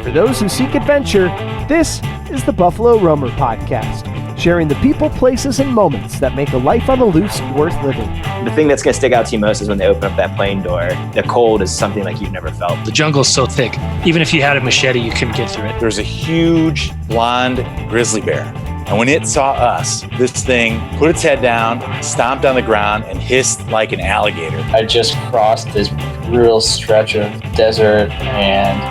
For those who seek adventure, this is the Buffalo Roamer Podcast, sharing the people, places, and moments that make a life on the loose worth living. The thing that's going to stick out to you most is when they open up that plane door. The cold is something like you've never felt. The jungle's so thick, even if you had a machete, you couldn't get through it. There's a huge blonde grizzly bear. And when it saw us, this thing put its head down, stomped on the ground, and hissed like an alligator. I just crossed this brutal stretch of desert, and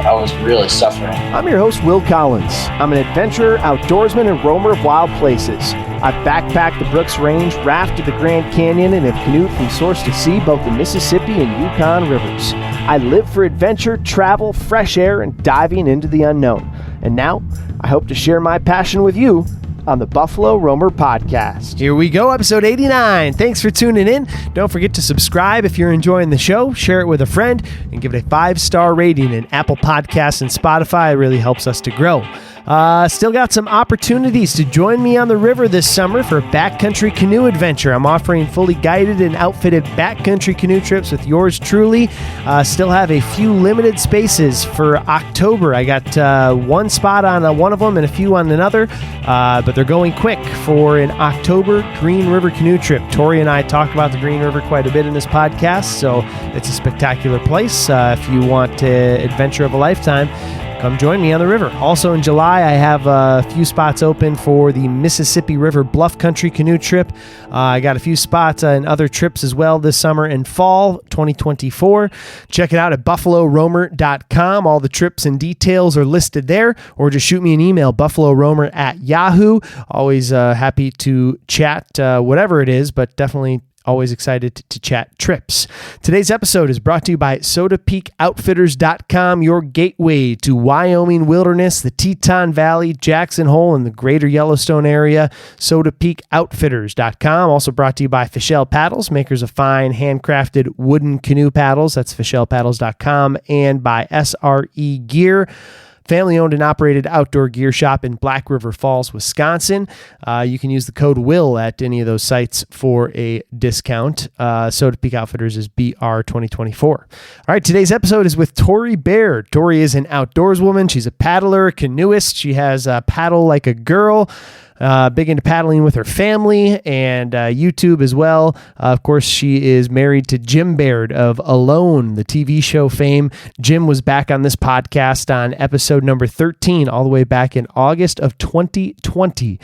I was really suffering. I'm your host, Will Collins. I'm an adventurer, outdoorsman, and roamer of wild places. I've backpacked the Brooks Range, rafted the Grand Canyon, and have canoed from source to sea, both the Mississippi and Yukon rivers. I live for adventure, travel, fresh air, and diving into the unknown. And now, I hope to share my passion with you on the Buffalo Roamer Podcast. Here we go, episode 89. Thanks for tuning in. Don't forget to subscribe if you're enjoying the show, share it with a friend, and give it a 5-star rating in Apple Podcasts and Spotify. It really helps us to grow. Still got some opportunities to join me on the river this summer for a backcountry canoe adventure. I'm offering fully guided and outfitted backcountry canoe trips with yours truly. Still have a few limited spaces for October. I got one spot on one of them and a few on another, but they're going quick for an October Green River canoe trip. Tori and I talk about the Green River quite a bit in this podcast, so it's a spectacular place. If you want adventure of a lifetime, come join me on the river. Also in July, I have a few spots open for the Mississippi River Bluff Country Canoe Trip. I got a few spots in other trips as well this summer and fall 2024. Check it out at buffaloroamer.com. All the trips and details are listed there, or just shoot me an email, buffaloroamer@yahoo. Always happy to chat whatever it is, but definitely always excited to chat trips. Today's episode is brought to you by SodaPeakOutfitters.com, your gateway to Wyoming wilderness, the Teton Valley, Jackson Hole, and the greater Yellowstone area. SodaPeakOutfitters.com. Also brought to you by Fischel Paddles, makers of fine handcrafted wooden canoe paddles. That's FischelPaddles.com. And by SRE Gear, family-owned and operated outdoor gear shop in Black River Falls, Wisconsin. You can use the code WILL at any of those sites for a discount. Soda Peak Outfitters is BR2024. All right, today's episode is with Tori Baird. Tori is an outdoors woman. She's a paddler, a canoeist. She has a paddle like a girl. Big into paddling with her family and YouTube as well. Of course, she is married to Jim Baird of Alone, the TV show fame. Jim was back on this podcast on episode number 13, all the way back in August of 2020.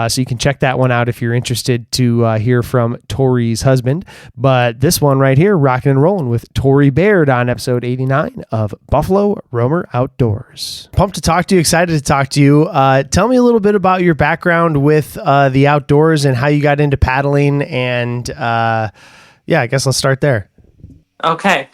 So you can check that one out if you're interested to hear from Tori's husband. But this one right here, rocking and rolling with Tori Baird on episode 89 of Buffalo Roamer Outdoors. Pumped to talk to you, excited to talk to you. Tell me a little bit about your background with the outdoors and how you got into paddling, and I guess let's start there. Okay.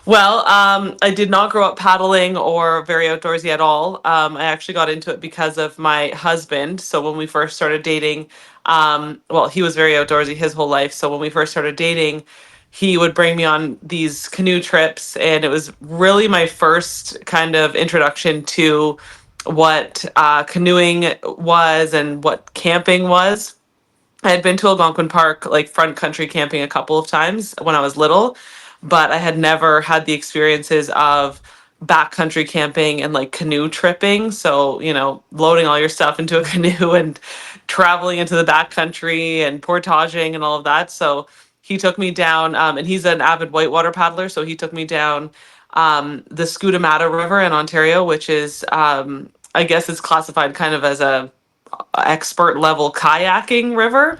Well, I did not grow up paddling or very outdoorsy at all. I actually got into it because of my husband. So when we first started dating, he was very outdoorsy his whole life. So when we first started dating, he would bring me on these canoe trips, and it was really my first kind of introduction to what canoeing was and what camping was. I had been to Algonquin Park, like front country camping a couple of times when I was little, but I had never had the experiences of backcountry camping and like canoe tripping. So, loading all your stuff into a canoe and traveling into the backcountry and portaging and all of that. So he took me down, and he's an avid whitewater paddler. So he took me down the Scutamata River in Ontario, which is, I guess it's classified kind of as a expert level kayaking river.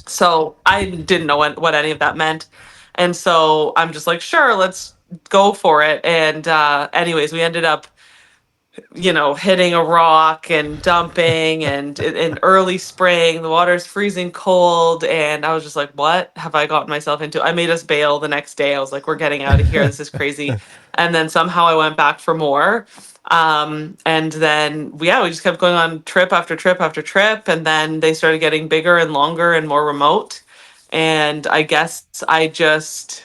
So I didn't know what any of that meant. And so I'm just like, sure, let's go for it. And anyways, we ended up, hitting a rock and dumping, and in early spring, the water's freezing cold. And I was just like, what have I gotten myself into? I made us bail the next day. I was like, we're getting out of here. This is crazy. And then somehow I went back for more. And then, we just kept going on trip after trip after trip. And then they started getting bigger and longer and more remote. And I guess I just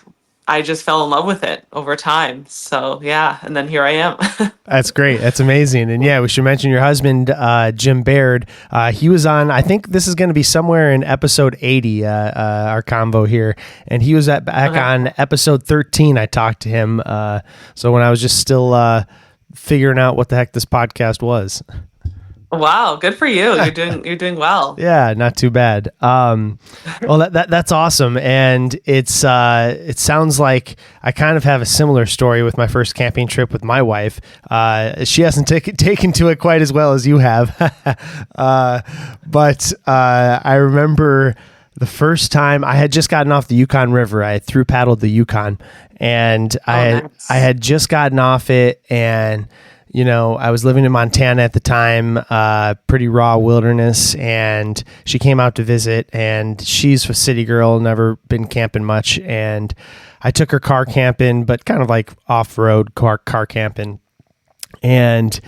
fell in love with it over time. So and then here I am. That's great. That's amazing. And we should mention your husband, Jim Baird. He was on, I think this is going to be somewhere in episode 80, our convo here. And he was back on episode 13. I talked to him. So when I was just still, figuring out what the heck this podcast was. Wow, good for you. You're doing well. Yeah, not too bad. Well, that's awesome, and it sounds like I kind of have a similar story with my first camping trip with my wife. She hasn't taken to it quite as well as you have, but I remember the first time I had just gotten off the Yukon River. I had through paddled the Yukon, and I had just gotten off it, and I was living in Montana at the time, pretty raw wilderness, and she came out to visit, and she's a city girl, never been camping much, and I took her car camping, but kind of like off-road car camping, and,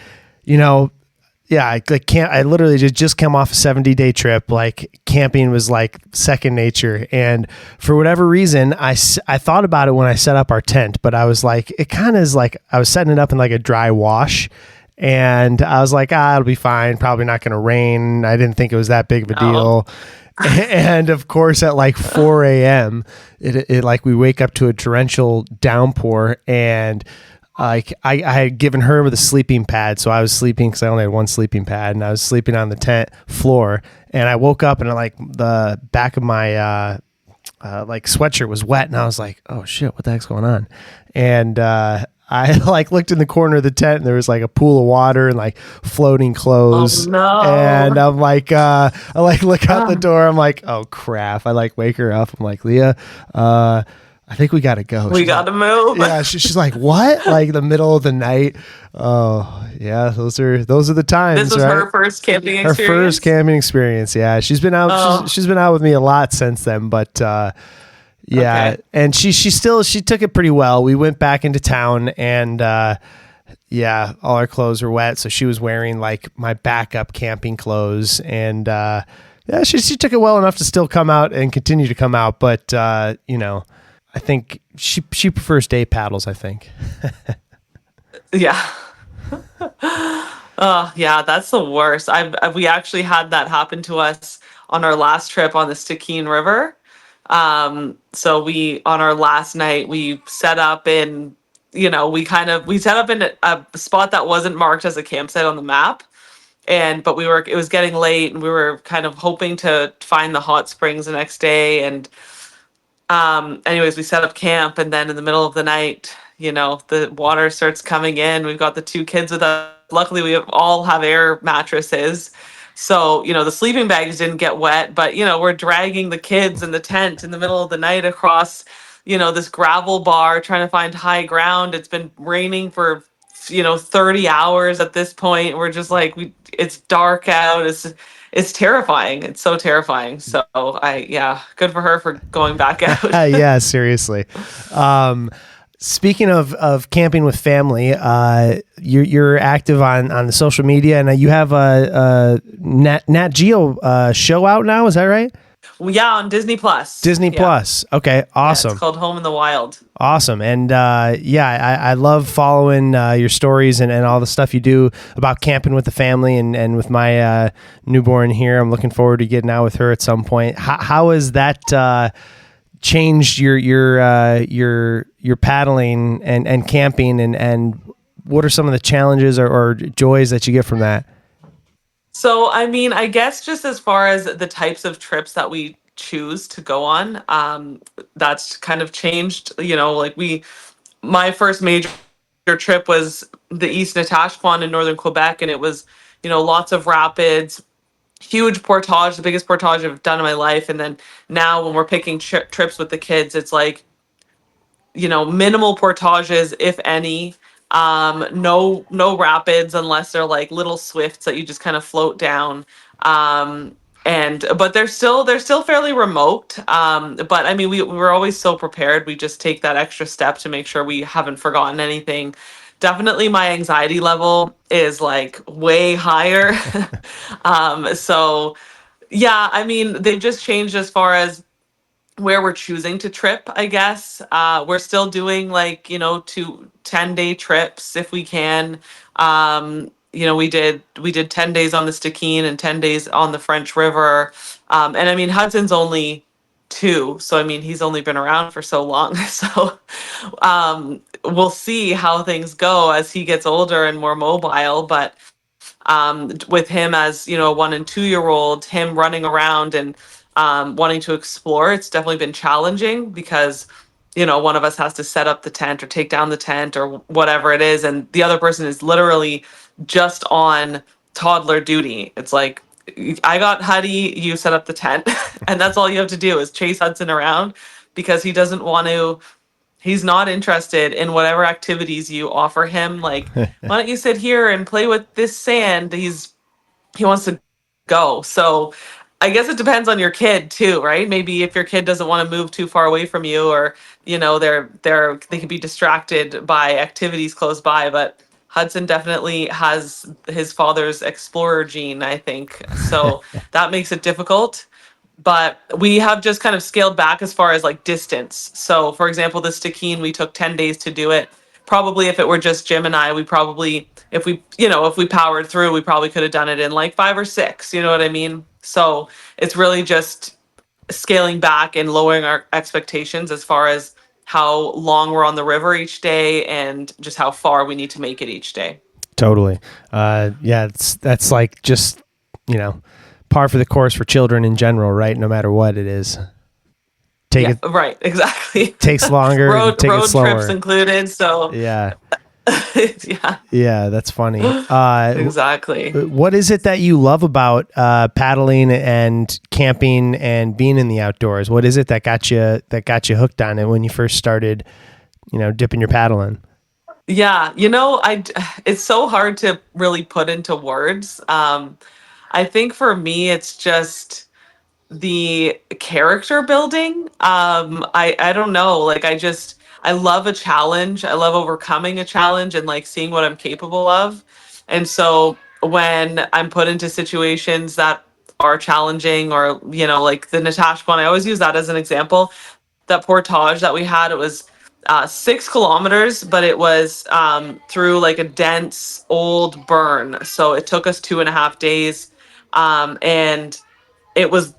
yeah, I literally just come off a 70-day trip. Like, camping was like second nature. And for whatever reason, I thought about it when I set up our tent, but I was like, it kind of is like, I was setting it up in like a dry wash. And I was like, it'll be fine. Probably not going to rain. I didn't think it was that big of a deal. And of course, at like 4 a.m., it like we wake up to a torrential downpour, and I had given her with a sleeping pad, so I was sleeping because I only had one sleeping pad, and I was sleeping on the tent floor. And I woke up, and like the back of my like sweatshirt was wet, and I was like, "Oh shit, what the heck's going on?" And I like looked in the corner of the tent, and there was like a pool of water and like floating clothes. Oh, no. And I'm like, I like look out the door. I'm like, "Oh crap!" I like wake her up. I'm like, "Leah, I think we got to go." We got to move. Yeah, she's like, "What?" Like the middle of the night. Oh, yeah, those are the times. This was right? Her first camping experience. Her first camping experience. Yeah, she's been out. Oh. She's been out with me a lot since then, but yeah, Okay. and she took it pretty well. We went back into town, and yeah, all our clothes were wet, so she was wearing like my backup camping clothes, and yeah, she took it well enough to still come out and continue to come out, but I think she prefers day paddles, I think. Yeah. Oh, yeah, that's the worst. We actually had that happen to us on our last trip on the Stikine River. So on our last night, we set up in, we set up in a spot that wasn't marked as a campsite on the map. But it was getting late, and we were kind of hoping to find the hot springs the next day. And anyways, we set up camp, and then in the middle of the night, the water starts coming in. We've got the two kids with us. Luckily, we all have air mattresses. So, the sleeping bags didn't get wet, but, we're dragging the kids in the tent in the middle of the night across, this gravel bar, trying to find high ground. It's been raining for, 30 hours at this point. We're just like, it's dark out. It's terrifying. It's so terrifying. So good for her for going back out. Yeah, seriously. Speaking of camping with family, you're active on the social media, and you have a Nat Geo show out now. Is that right? Well, yeah, on Disney Plus. Disney Plus. Okay, awesome. Yeah, it's called Home in the Wild. Awesome. And I love following your stories and all the stuff you do about camping with the family, and with my newborn here. I'm looking forward to getting out with her at some point. How has that changed your paddling and camping, and what are some of the challenges or joys that you get from that? So, I mean, I guess just as far as the types of trips that we choose to go on, that's kind of changed. My first major trip was the East Natashquan in northern Quebec, and it was, lots of rapids, huge portage, the biggest portage I've done in my life. And then now when we're picking trips with the kids, it's like, minimal portages, if any. No rapids unless they're like little swifts that you just kind of float down. But they're still fairly remote. But I mean, we're always so prepared. We just take that extra step to make sure we haven't forgotten anything. Definitely my anxiety level is like way higher. So yeah, I mean, they've just changed as far as where we're choosing to trip, I guess. We're still doing 10-day trips if we can. We did 10 days on the Stikine and 10 days on the French River. And I mean, Hudson's only 2. So, I mean, he's only been around for so long. So, we'll see how things go as he gets older and more mobile. But with him as, you know, a 1 and 2 year old, him running around and wanting to explore, it's definitely been challenging because, you know, one of us has to set up the tent or take down the tent or whatever it is. And the other person is literally just on toddler duty. It's like, I got Huddy, you set up the tent. And that's all you have to do is chase Hudson around because he doesn't want to. He's not interested in whatever activities you offer him. Like, why don't you sit here and play with this sand? He wants to go. So I guess it depends on your kid too, right? Maybe if your kid doesn't want to move too far away from you, or, you know, they can be distracted by activities close by. But Hudson definitely has his father's explorer gene, I think. So that makes it difficult. But we have just kind of scaled back as far as like distance. So, for example, the Stikine, we took 10 days to do it. Probably if it were just Jim and I, we probably, if we powered through, we probably could have done it in like 5 or 6. You know what I mean? So it's really just scaling back and lowering our expectations as far as how long we're on the river each day and just how far we need to make it each day. Totally. Yeah, that's like just, you know, par for the course for children in general, right? No matter what it is. Right, exactly. Takes longer. road it slower. trips included. So yeah. Yeah. Yeah, that's funny. Exactly. What is it that you love about paddling and camping and being in the outdoors? What is it that got you hooked on it when you first started, you know, dipping your paddle in? Yeah, you know, it's so hard to really put into words. I think for me, it's just the character building. I don't know, like I love a challenge. I love overcoming a challenge and like seeing what I'm capable of. And so when I'm put into situations that are challenging, or, you know, like the Natasha one, I always use that as an example. That portage that we had, it was 6 kilometers, but it was through like a dense old burn. So it took us 2.5 days. And it was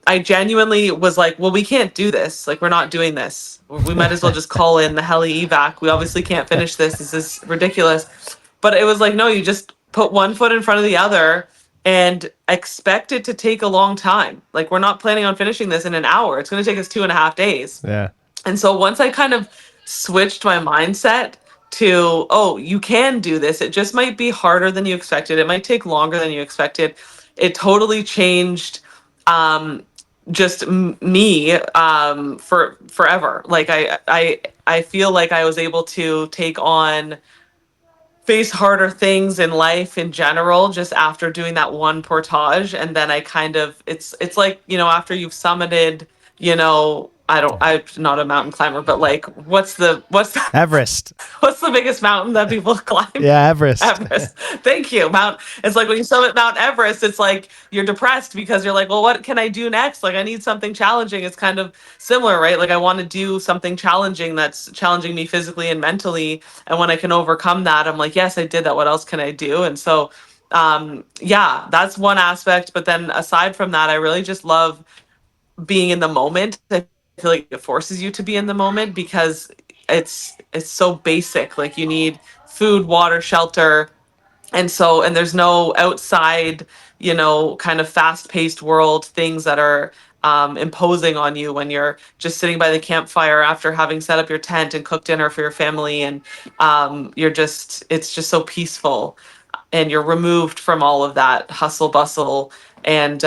I genuinely was like, well, we can't do this. Like, we're not doing this. We might as well just call in the heli evac. We obviously can't finish this. This is ridiculous. But it was like, no, you just put one foot in front of the other and expect it to take a long time. Like, we're not planning on finishing this in an hour. It's going to take us 2.5 days. Yeah. And so once I kind of switched my mindset to, oh, you can do this. It just might be harder than you expected. It might take longer than you expected. It totally changed just me for forever. Like I feel like I was able to face harder things in life in general just after doing that one portage. And then I kind of, it's like, you know, after you've summited, you know, I'm not a mountain climber, but like, what's the Everest. What's the biggest mountain that people climb? Yeah, Everest. Everest. Thank you. It's like when you summit Mount Everest, it's like you're depressed because you're like, well, what can I do next? Like, I need something challenging. It's kind of similar, right? Like, I want to do something challenging that's challenging me physically and mentally. And when I can overcome that, I'm like, yes, I did that. What else can I do? And so, yeah, that's one aspect. But then aside from that, I really just love being in the moment. I feel like it forces you to be in the moment because it's so basic. Like, you need food, water, shelter, and there's no outside, you know, kind of fast-paced world things that are imposing on you when you're just sitting by the campfire after having set up your tent and cooked dinner for your family, and it's just so peaceful, and you're removed from all of that hustle bustle. And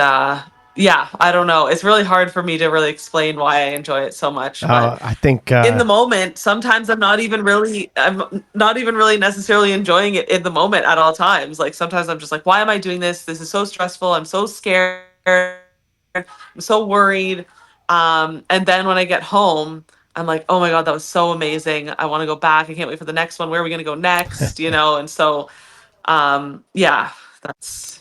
yeah, I don't know. It's really hard for me to really explain why I enjoy it so much. But I think in the moment, sometimes I'm not even really necessarily enjoying it in the moment at all times. Like, sometimes I'm just like, why am I doing this? This is so stressful. I'm so scared. I'm so worried. And then when I get home, I'm like, oh my God, that was so amazing. I want to go back. I can't wait for the next one. Where are we going to go next? You know? And so, yeah, that's...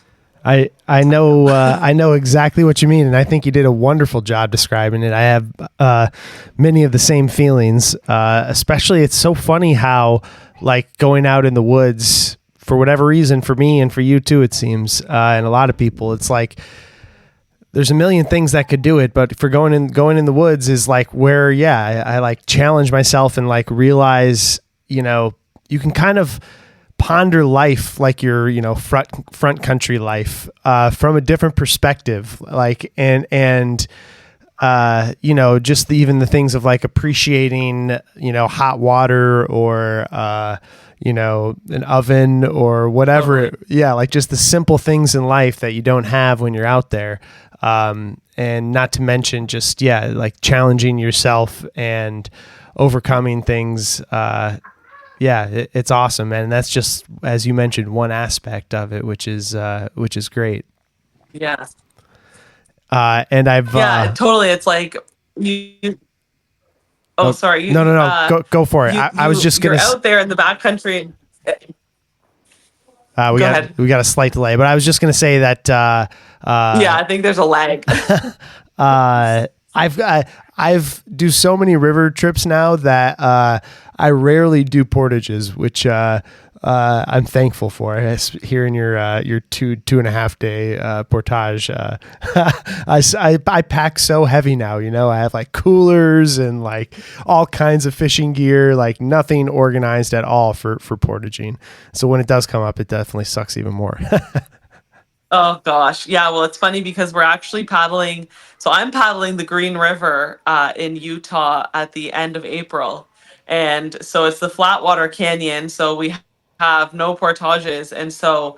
I know exactly what you mean, and I think you did a wonderful job describing it. I have many of the same feelings. Especially, it's so funny how, like, going out in the woods, for whatever reason, for me and for you too, it seems, and a lot of people, it's like there's a million things that could do it, but for going in the woods is like where, I like challenge myself and like realize, you can kind of ponder life like your, front country life, from a different perspective, like, and just even the things of like appreciating, hot water or, an oven or whatever. Like just the simple things in life that you don't have when you're out there. And not to mention just, like challenging yourself and overcoming things. It's awesome. And that's just, as you mentioned, one aspect of it, which is great. Yeah. And I've, totally. It's like you, sorry. No. Go for it. I was just going to, out there in the backcountry. we got a slight delay, but I was just going to say that, I think there's a lag. I've do so many river trips now that I rarely do portages, which I'm thankful for. Here in your 2.5 day portage, I pack so heavy now. I have like coolers and like all kinds of fishing gear, like nothing organized at all for portaging. So when it does come up, it definitely sucks even more. Oh gosh. Yeah. Well, it's funny because we're actually paddling. So I'm paddling the Green River in Utah at the end of April. And so it's the Flatwater Canyon. So we have no portages. And so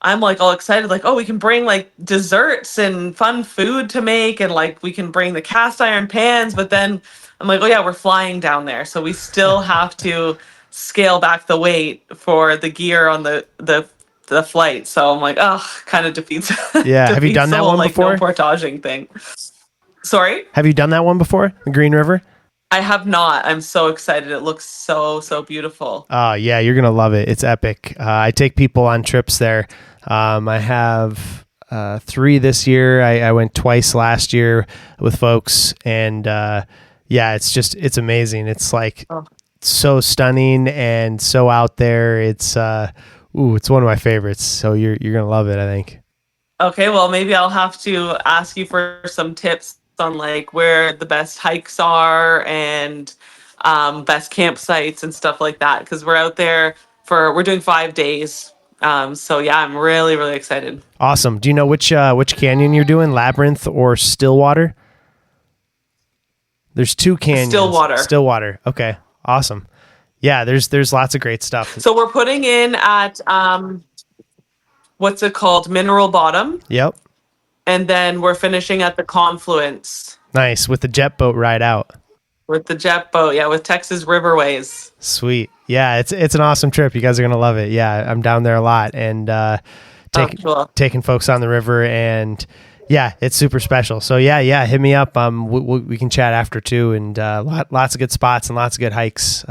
I'm like all excited, like, oh, we can bring like desserts and fun food to make. And like, we can bring the cast iron pans. But then I'm like, oh yeah, we're flying down there. So we still have to scale back the weight for the gear on the flight. So I'm like, oh, kind of defeats. Yeah. Have you done that one before? No portaging thing. Sorry? Have you done that one before? The Green River? I have not. I'm so excited. It looks so beautiful. Oh yeah. You're going to love it. It's epic. I take people on trips there. I have 3 this year. I went twice last year with folks and it's amazing. It's like so stunning and so out there. It's it's one of my favorites. So you're gonna love it, I think. Okay, well maybe I'll have to ask you for some tips on like where the best hikes are and best campsites and stuff like that. Because we're out there we're doing 5 days. So yeah, I'm really excited. Awesome. Do you know which canyon you're doing? Labyrinth or Stillwater? There's 2 canyons. Stillwater. Okay. Awesome. Yeah, there's lots of great stuff. So we're putting in at what's it called? Mineral Bottom. Yep. And then we're finishing at the Confluence. Nice, with the jet boat ride out. With the jet boat, yeah, with Texas Riverways. Sweet. Yeah, it's an awesome trip. You guys are gonna love it. Yeah, I'm down there a lot and taking folks on the river and yeah, it's super special. So yeah, hit me up. We can chat after too, and lots of good spots and lots of good hikes.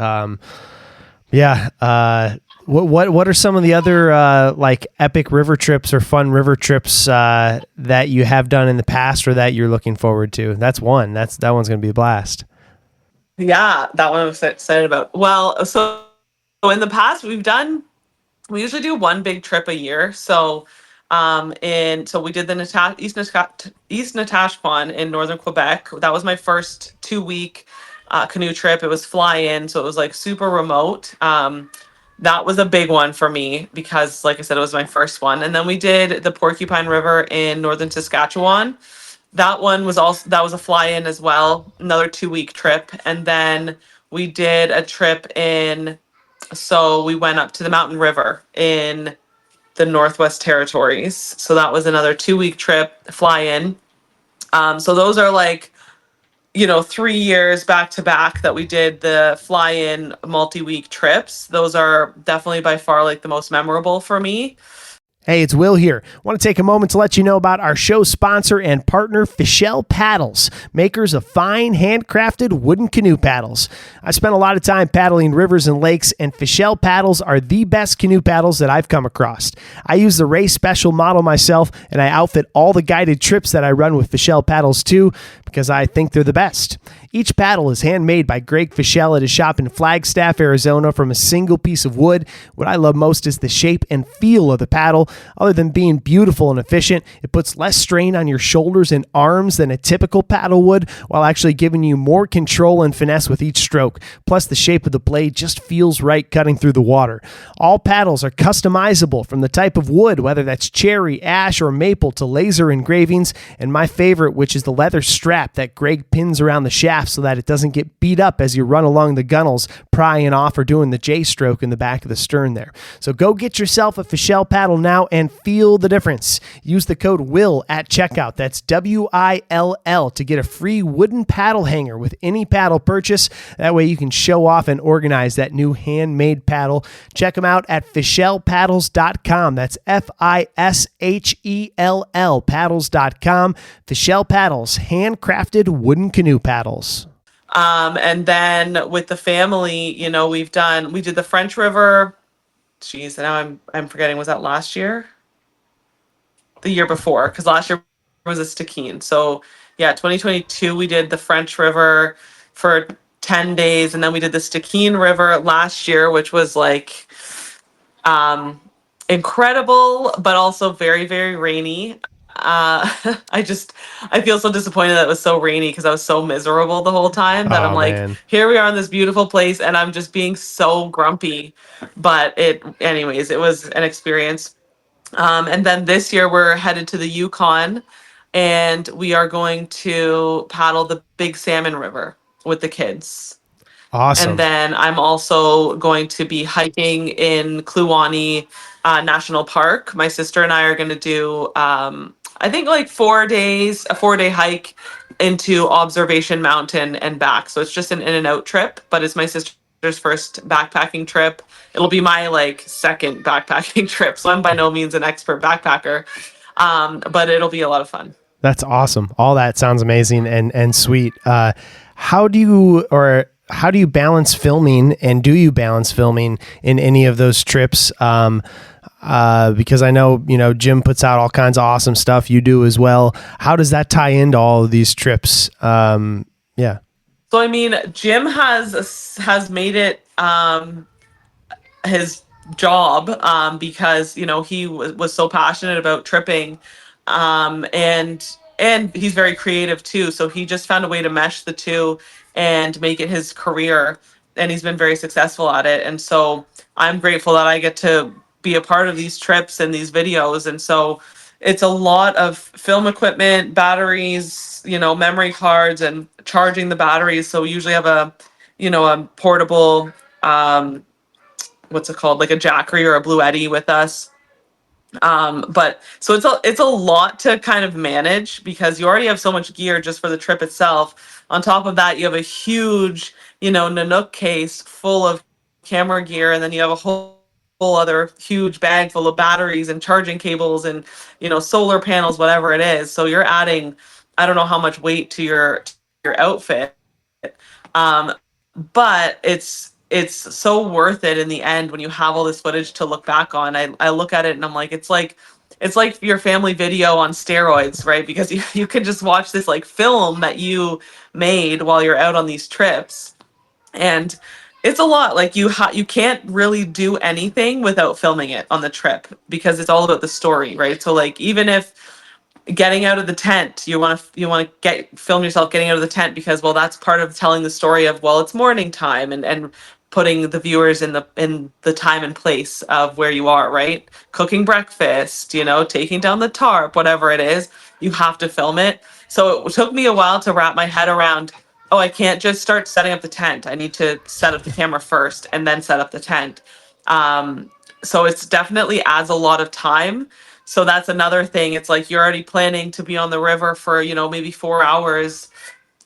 What are some of the other like epic river trips or fun river trips that you have done in the past or that you're looking forward to? That's one. That one's gonna be a blast. Yeah, that one I'm excited about. Well, so in the past we usually do one big trip a year. So we did the East Natashquan in northern Quebec. That was my first 2-week canoe trip. It was fly in, so it was like super remote. That was a big one for me because, like I said, it was my first one. And then we did the Porcupine River in northern Saskatchewan. That one was a fly in as well, another 2-week trip. And then we did a trip so we went up to the Mountain River in the Northwest Territories. So that was another 2-week trip, fly in. So those are like, 3 years back to back that we did the fly in multi-week trips. Those are definitely by far like the most memorable for me. Hey, it's Will here. I want to take a moment to let you know about our show sponsor and partner, Fischel Paddles, makers of fine, handcrafted wooden canoe paddles. I spent a lot of time paddling rivers and lakes, and Fischel paddles are the best canoe paddles that I've come across. I use the Ray Special model myself, and I outfit all the guided trips that I run with Fischel paddles too, because I think they're the best. Each paddle is handmade by Greg Fischel at his shop in Flagstaff, Arizona, from a single piece of wood. What I love most is the shape and feel of the paddle. Other than being beautiful and efficient, it puts less strain on your shoulders and arms than a typical paddle would, while actually giving you more control and finesse with each stroke. Plus, the shape of the blade just feels right cutting through the water. All paddles are customizable from the type of wood, whether that's cherry, ash, or maple, to laser engravings, and my favorite, which is the leather strap that Greg pins around the shaft so that it doesn't get beat up as you run along the gunnels, prying off or doing the J-stroke in the back of the stern there. So go get yourself a Fischel paddle now and feel the difference. Use the code WILL at checkout. That's WILL to get a free wooden paddle hanger with any paddle purchase. That way you can show off and organize that new handmade paddle. Check them out at FischelPaddles.com. That's FISHELL paddles.com. Fischel Paddles, handcrafted wooden canoe paddles. And then with the family, we did the French River. Geez, now I'm forgetting. Was that last year? The year before, because last year was a Stikine. So yeah, 2022 we did the French River for 10 days, and then we did the Stikine River last year, which was like incredible, but also very, very rainy. I feel so disappointed that it was so rainy because I was so miserable the whole time that I'm like, man. Here we are in this beautiful place and I'm just being so grumpy. But it was an experience. And then this year we're headed to the Yukon and we are going to paddle the Big Salmon River with the kids. Awesome. And then I'm also going to be hiking in Kluane National Park. My sister and I are going to do, I think, like 4 days, a 4-day hike into Observation Mountain and back. So it's just an in and out trip, but it's my sister's first backpacking trip. It'll be my second backpacking trip. So I'm by no means an expert backpacker, but it'll be a lot of fun. That's awesome. All that sounds amazing and sweet. How do you balance filming, and do you balance filming in any of those trips? Because I know, Jim puts out all kinds of awesome stuff. You do as well. How does that tie into all of these trips? Yeah. So, I mean, Jim has made it his job because, he was so passionate about tripping. And he's very creative too. So he just found a way to mesh the two and make it his career. And he's been very successful at it. And so I'm grateful that I get to be a part of these trips and these videos. And so it's a lot of film equipment, batteries, memory cards, and charging the batteries. So we usually have a portable, what's it called? Like a Jackery or a Blue Eddy with us. But so it's a lot to kind of manage because you already have so much gear just for the trip itself. On top of that, you have a huge, Nanook case full of camera gear, and then you have a whole other huge bag full of batteries and charging cables and, solar panels, whatever it is. So you're adding, I don't know how much weight to your outfit. But it's so worth it in the end when you have all this footage to look back on. I look at it and I'm like, it's like your family video on steroids, right? Because you can just watch this film that you made while you're out on these trips. And it's a lot. You can't really do anything without filming it on the trip because it's all about the story, right? So even if getting out of the tent, you want to film yourself getting out of the tent because that's part of telling the story of it's morning time and putting the viewers in the time and place of where you are, right? Cooking breakfast, taking down the tarp, whatever it is, you have to film it. So it took me a while to wrap my head around, I can't just start setting up the tent. I need to set up the camera first and then set up the tent. So it's definitely adds a lot of time. So that's another thing. It's you're already planning to be on the river for, maybe 4 hours.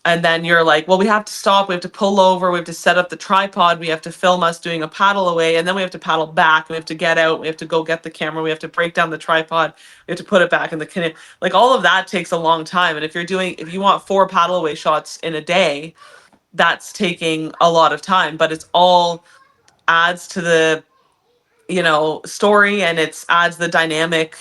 And then you're like, we have to stop. We have to pull over. We have to set up the tripod. We have to film us doing a paddle away. And then we have to paddle back. We have to get out. We have to go get the camera. We have to break down the tripod. We have to put it back in the canoe. All of that takes a long time. And if you want 4 paddle away shots in a day, that's taking a lot of time. But it's all adds to the story, and it adds the dynamic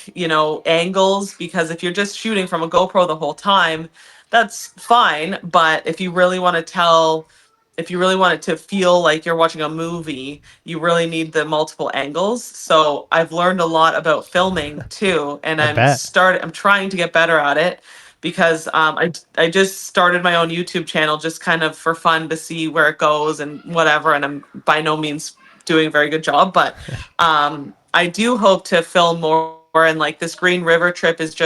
angles, because if you're just shooting from a GoPro the whole time, that's fine. But if you really want to tell, if you really want it to feel like you're watching a movie, you really need the multiple angles. So I've learned a lot about filming too, and I bet. I'm trying to get better at it because I just started my own YouTube channel just kind of for fun to see where it goes and whatever. And I'm by no means doing a very good job, but I do hope to film more. And like this Green River trip is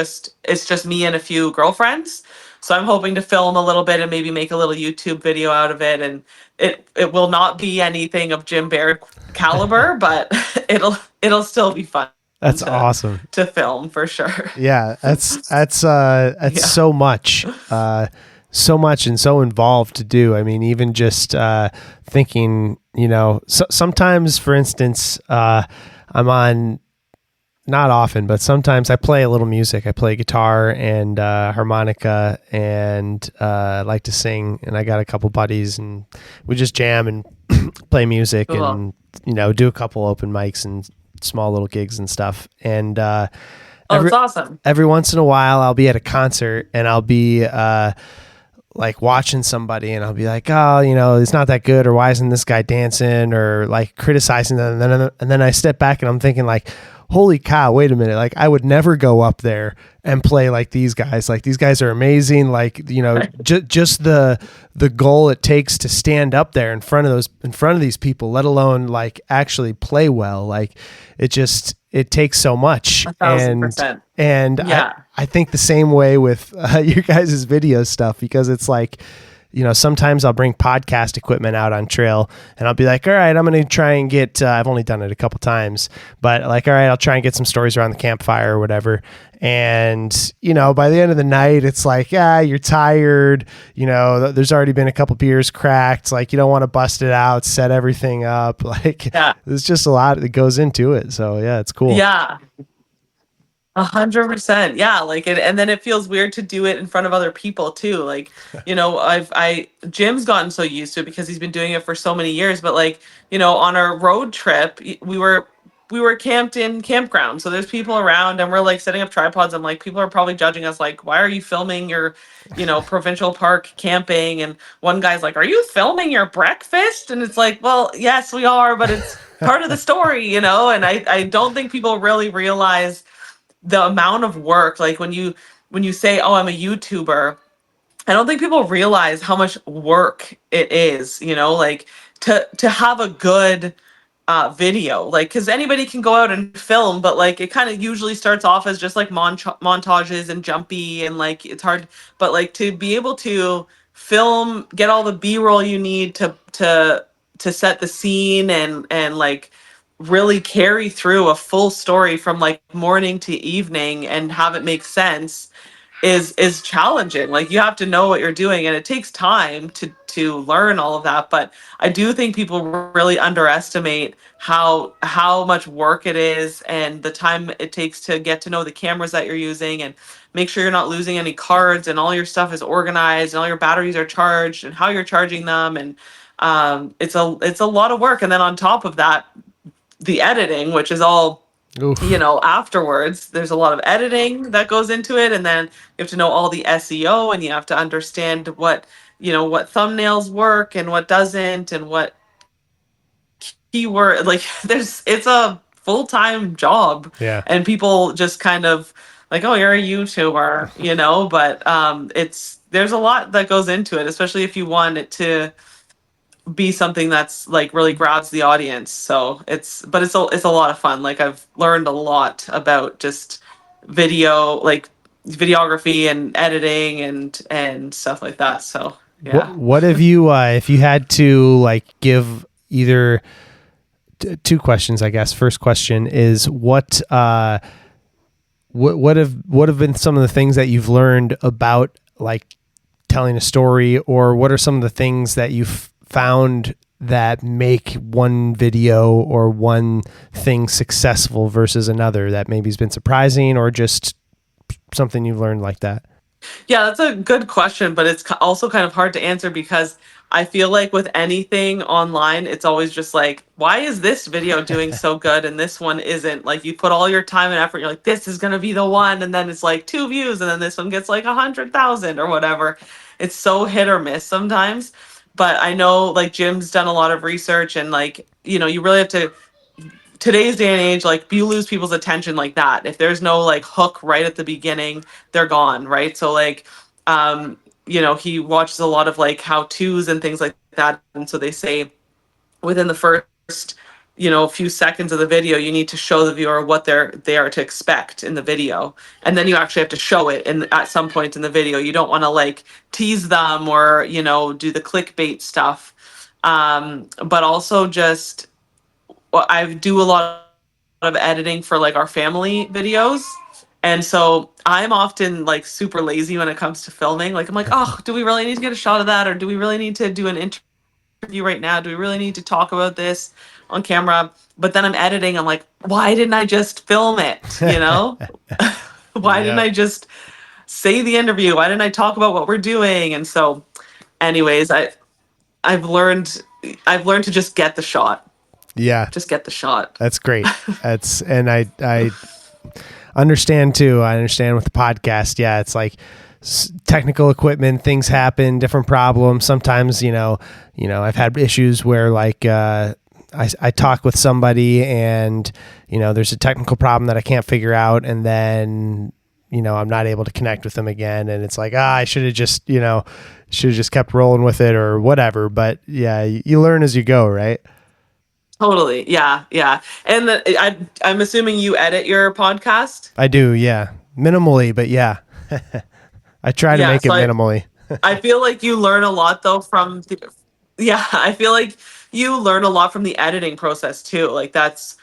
it's just me and a few girlfriends. So I'm hoping to film a little bit and maybe make a little YouTube video out of it. And it will not be anything of Jim Baird caliber, but it'll still be fun. That's awesome to film for sure. Yeah, that's so much, so much and so involved to do. I mean, even just thinking, sometimes, for instance, I'm on. Not often, but sometimes I play a little music. I play guitar and harmonica and like to sing. And I got a couple buddies and we just jam and play music and, do a couple open mics and small little gigs and stuff. And that's awesome. Every once in a while I'll be at a concert and I'll be like watching somebody and I'll be like, oh, it's not that good, or why isn't this guy dancing, or like criticizing them. And then I step back and I'm thinking like, holy cow, wait a minute. Like I would never go up there and play like these guys. Like these guys are amazing. Like, just the goal it takes to stand up there in front of these people, let alone like actually play well. Like it takes so much. 1,000%. And yeah. I think the same way with your guys' video stuff, because it's like, sometimes I'll bring podcast equipment out on trail and I'll be like, all right, I'm going to try and get, I've only done it a couple times, but like, all right, I'll try and get some stories around the campfire or whatever. And, by the end of the night, it's like, you're tired, there's already been a couple beers cracked. Like you don't want to bust it out, set everything up. Like there's just a lot that goes into it. So yeah, it's cool. Yeah. 100%. Yeah. Like it, and then it feels weird to do it in front of other people too. Like, Jim's gotten so used to it because he's been doing it for so many years, but like, on our road trip, we were camped in campground. So there's people around and we're like setting up tripods. And like, people are probably judging us like, why are you filming your, provincial park camping? And one guy's like, are you filming your breakfast? And it's like, well, yes, we are, but it's part of the story, and I don't think people really realize the amount of work. Like when you say, oh, I'm a YouTuber, I don't think people realize how much work it is, like to have a good video, like, because anybody can go out and film, but like it kind of usually starts off as just like montages and jumpy and like it's hard, but like to be able to film, get all the B-roll you need to set the scene and like really carry through a full story from like morning to evening and have it make sense is challenging. Like you have to know what you're doing and it takes time to learn all of that. But I do think people really underestimate how much work it is and the time it takes to get to know the cameras that you're using and make sure you're not losing any cards and all your stuff is organized and all your batteries are charged and how you're charging them. And it's a lot of work. And then on top of that, the editing, which is all, Oof. Afterwards, there's a lot of editing that goes into it. And then you have to know all the SEO and you have to understand what thumbnails work and what doesn't and what keyword, like it's a full-time job. Yeah. And people just kind of like, oh, you're a YouTuber, but there's a lot that goes into it, especially if you want it to be something that's like really grabs the audience. So it's a lot of fun. Like I've learned a lot about just video, like videography and editing and stuff like that. So yeah. What have you if you had to like give either two questions, I guess. First question is what have been some of the things that you've learned about like telling a story, or what are some of the things that you've found that make one video or one thing successful versus another that maybe has been surprising or just something you've learned like that? Yeah, that's a good question, but it's also kind of hard to answer because I feel like with anything online, it's always just like, why is this video doing so good and this one isn't? Like you put all your time and effort, you're like, this is gonna be the one, and then it's like 2 views, and then this one gets like 100,000 or whatever. It's so hit or miss sometimes. But I know like Jim's done a lot of research, and like, you really have to, today's day and age, like you lose people's attention like that. If there's no like hook right at the beginning, they're gone, right? So like, he watches a lot of like how to's and things like that. And so they say within the first, few seconds of the video, you need to show the viewer what they are to expect in the video. And then you actually have to show it at some point in the video. You don't want to like tease them or, do the clickbait stuff. But also just, I do a lot of editing for like our family videos. And so I'm often like super lazy when it comes to filming. Like I'm like, oh, do we really need to get a shot of that? Or do we really need to do an interview right now? Do we really need to talk about this on camera? But then I'm editing. I'm like, why didn't I just film it? Why didn't I just say the interview? Why didn't I talk about what we're doing? And so anyways, I've learned to just get the shot. Yeah. Just get the shot. That's great. And I understand too. I understand with the podcast. Yeah. It's like technical equipment, things happen, different problems. Sometimes, I've had issues where like, I talk with somebody and, there's a technical problem that I can't figure out. And then, I'm not able to connect with them again. And it's like, I should have just kept rolling with it or whatever. But yeah, you learn as you go, right? Totally. Yeah. Yeah. And I'm assuming you edit your podcast? I do. Yeah. Minimally, but yeah. I try to make it minimally. I feel like you learn a lot though I feel like you learn a lot from the editing process too. Like that's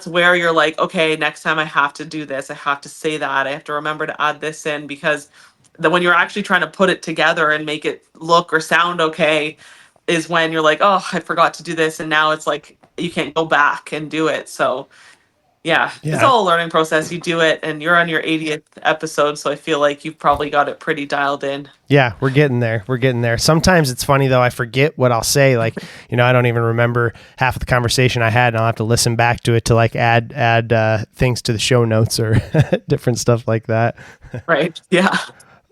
where you're like, okay, next time I have to do this. I have to say that. I have to remember to add this in, because when you're actually trying to put it together and make it look or sound okay is when you're like, oh, I forgot to do this. And now it's like, you can't go back and do it. So yeah, it's all a learning process. You do it and you're on your 80th episode. So I feel like you've probably got it pretty dialed in. Yeah, we're getting there. Sometimes it's funny though. I forget what I'll say. Like, I don't even remember half of the conversation I had, and I'll have to listen back to it to like add things to the show notes or different stuff like that. Right. Yeah.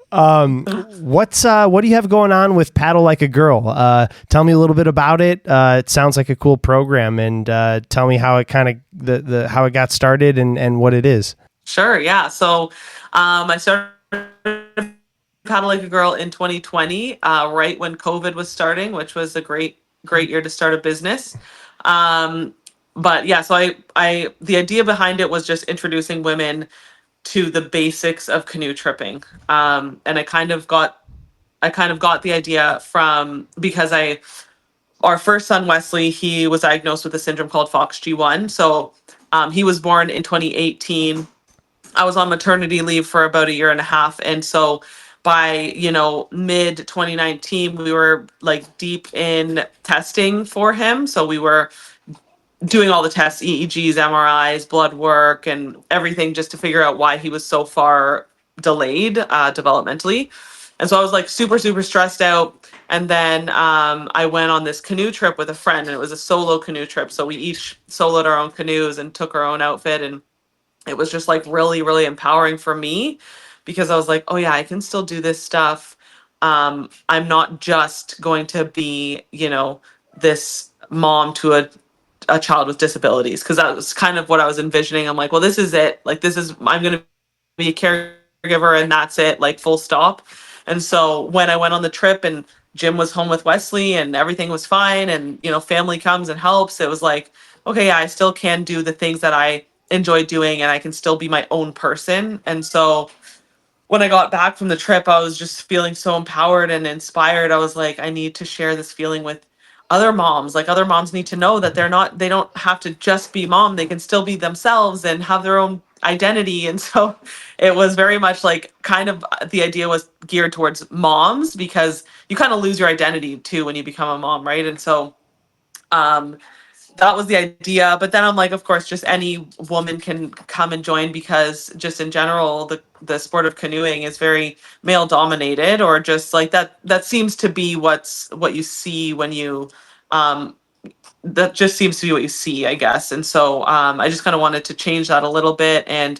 What do you have going on with Paddle Like a Girl? Tell me a little bit about it. It sounds like a cool program, and tell me how it kind of how it got started and what it is. Sure. Yeah. So, I started Paddle Like a Girl in 2020, right when COVID was starting, which was a great year to start a business. But yeah, so I the idea behind it was just introducing women to the basics of canoe tripping. And I kind of got the idea from, because our first son, Wesley, he was diagnosed with a syndrome called FOXG1. So he was born in 2018. I was on maternity leave for about a year and a half. And so by, mid 2019, we were like deep in testing for him. So we were doing all the tests, EEGs, MRIs, blood work, and everything, just to figure out why he was so far delayed developmentally. And so I was like super, super stressed out. And then I went on this canoe trip with a friend, and it was a solo canoe trip. So we each soloed our own canoes and took our own outfit. And it was just like really, really empowering for me, because I was like, oh yeah, I can still do this stuff. I'm not just going to be, this mom to a child with disabilities, because that was kind of what I was envisioning. I'm like, well, this is it. Like, I'm going to be a caregiver and that's it, like full stop. And so when I went on the trip and Jim was home with Wesley and everything was fine, and, family comes and helps, it was like, okay, yeah, I still can do the things that I enjoy doing, and I can still be my own person. And so when I got back from the trip, I was just feeling so empowered and inspired. I was like, I need to share this feeling with other moms. Like, other moms need to know that they don't have to just be mom. They can still be themselves and have their own identity. And so it was very much like, kind of, the idea was geared towards moms, because you kind of lose your identity too when you become a mom, right? And so that was the idea. But then I'm like, of course, just any woman can come and join, because just in general, the sport of canoeing is very male dominated, or just like that seems to be what you see when you that just seems to be what you see, I guess. And so I just kind of wanted to change that a little bit and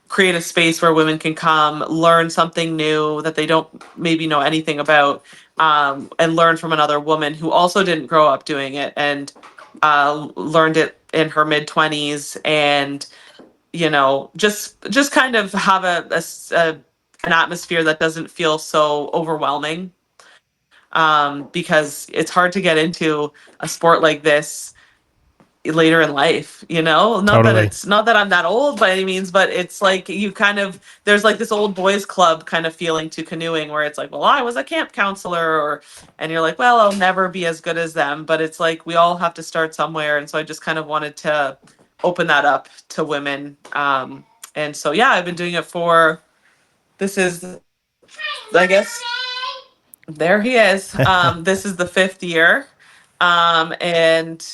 create a space where women can come learn something new that they don't maybe know anything about, and learn from another woman who also didn't grow up doing it, and learned it in her mid 20s, and just kind of have an atmosphere that doesn't feel so overwhelming, because it's hard to get into a sport like this later in life, Totally. not that I'm that old by any means, but it's like there's like this old boys club kind of feeling to canoeing, where it's like, well, I was a camp counselor, and you're like, well, I'll never be as good as them. But it's like, we all have to start somewhere. And so I just kind of wanted to open that up to women. And so, yeah, I've been doing it this is, I guess, there he is. This is the 5th year. And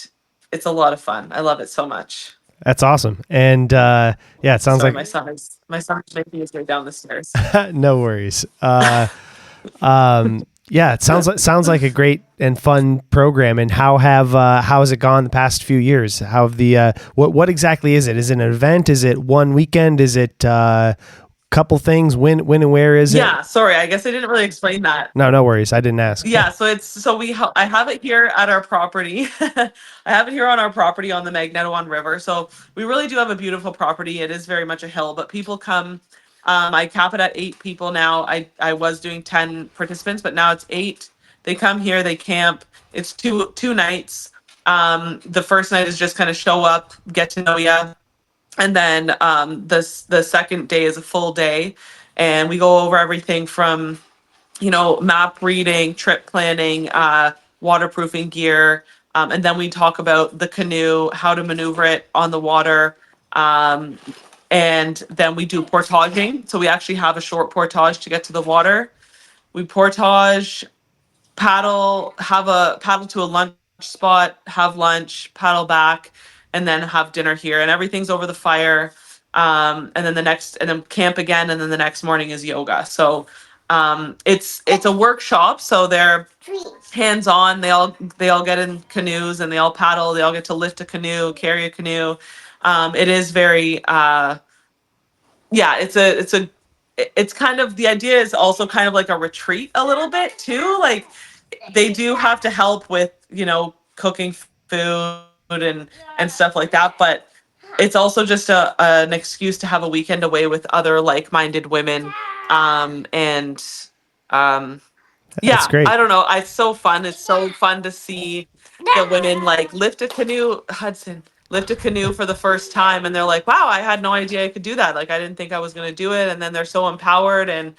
it's a lot of fun. I love it so much. That's awesome. And it sounds Sorry, like my son is making his way down the stairs. no worries. It sounds like a great and fun program. And how has it gone the past few years? How have the what exactly is it? Is it an event? Is it one weekend? Is it couple things? When and where is it? Yeah, sorry, I guess I didn't really explain that. No worries. I didn't ask. Yeah, I have it here at our property. I have it here on our property on the Magnetawan River. So we really do have a beautiful property. It is very much a hill, but people come. I cap it at 8 people now. I was doing 10 participants, but now it's 8. They come here, they camp. It's two nights. The first night is just kind of show up, get to know you. And then the second day is a full day, and we go over everything from, map reading, trip planning, waterproofing gear, and then we talk about the canoe, how to maneuver it on the water, and then we do portaging. So we actually have a short portage to get to the water. We portage, paddle to a lunch spot, have lunch, paddle back, and then have dinner here, and everything's over the fire. And then camp again, and then the next morning is yoga. So it's a workshop, so they're hands-on. They all get in canoes, and they all paddle. They all get to lift a canoe, carry a canoe. It is very it's kind of, the idea is also kind of like a retreat a little bit too. Like, they do have to help with cooking food and stuff like that, but it's also just an excuse to have a weekend away with other like-minded women. That's great. I don't know, it's so fun. It's so fun to see the women like lift a canoe for the first time, and they're like, wow, I had no idea I could do that. Like, I didn't think I was going to do it. And then they're so empowered. And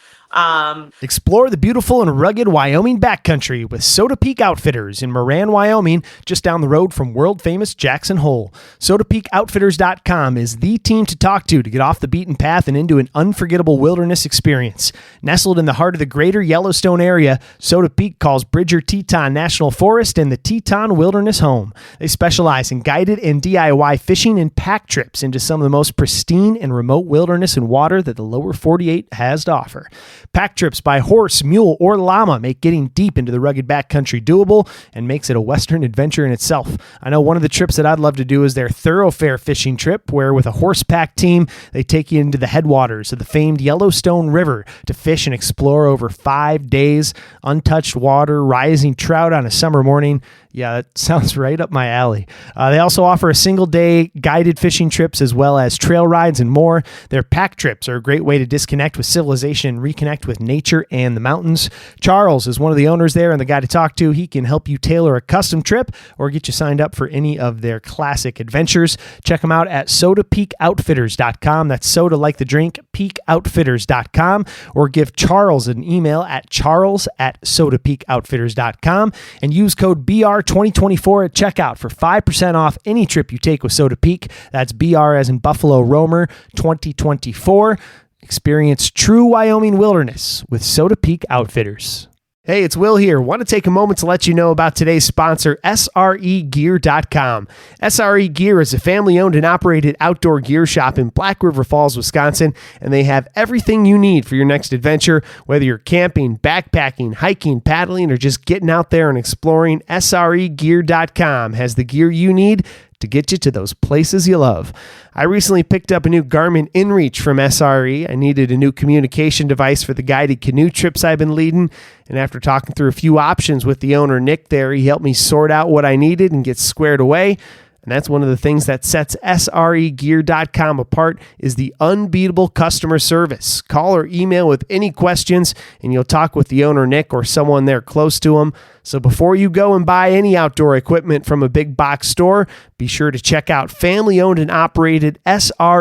explore the beautiful and rugged Wyoming backcountry with Soda Peak Outfitters in Moran, Wyoming, just down the road from world-famous Jackson Hole. SodaPeakOutfitters.com is the team to talk to get off the beaten path and into an unforgettable wilderness experience. Nestled in the heart of the greater Yellowstone area, Soda Peak calls Bridger Teton National Forest and the Teton Wilderness home. They specialize in guided and DIY fishing and pack trips into some of the most pristine and remote wilderness and water that the lower 48 has to offer. Pack trips by horse, mule, or llama make getting deep into the rugged backcountry doable and makes it a Western adventure in itself. I know one of the trips that I'd love to do is their thoroughfare fishing trip, where with a horse pack team, they take you into the headwaters of the famed Yellowstone River to fish and explore over 5 days. Untouched water, rising trout on a summer morning. Yeah, that sounds right up my alley. They also offer a single-day guided fishing trips as well as trail rides and more. Their pack trips are a great way to disconnect with civilization and reconnect with nature and the mountains. Charles is one of the owners there and the guy to talk to. He can help you tailor a custom trip or get you signed up for any of their classic adventures. Check them out at SodaPeakOutfitters.com. That's soda like the drink, peakoutfitters.com, or give Charles an email at charles@SodaPeakOutfitters.com and use code BR2024 at checkout for 5% off any trip you take with Soda Peak. That's BR as in Buffalo Roamer 2024. Experience true Wyoming wilderness with Soda Peak Outfitters. Hey, it's Will here. Want to take a moment to let you know about today's sponsor, SREgear.com. SRE Gear is a family-owned and operated outdoor gear shop in Black River Falls, Wisconsin, and they have everything you need for your next adventure. Whether you're camping, backpacking, hiking, paddling, or just getting out there and exploring, SREgear.com has the gear you need to get you to those places you love. I recently picked up a new Garmin InReach from SRE. I needed a new communication device for the guided canoe trips I've been leading, and after talking through a few options with the owner, Nick, there, he helped me sort out what I needed and get squared away. And that's one of the things that sets SREgear.com apart is the unbeatable customer service. Call or email with any questions, and you'll talk with the owner, Nick, or someone there close to him. So before you go and buy any outdoor equipment from a big box store, be sure to check out family-owned and operated SREgear.com,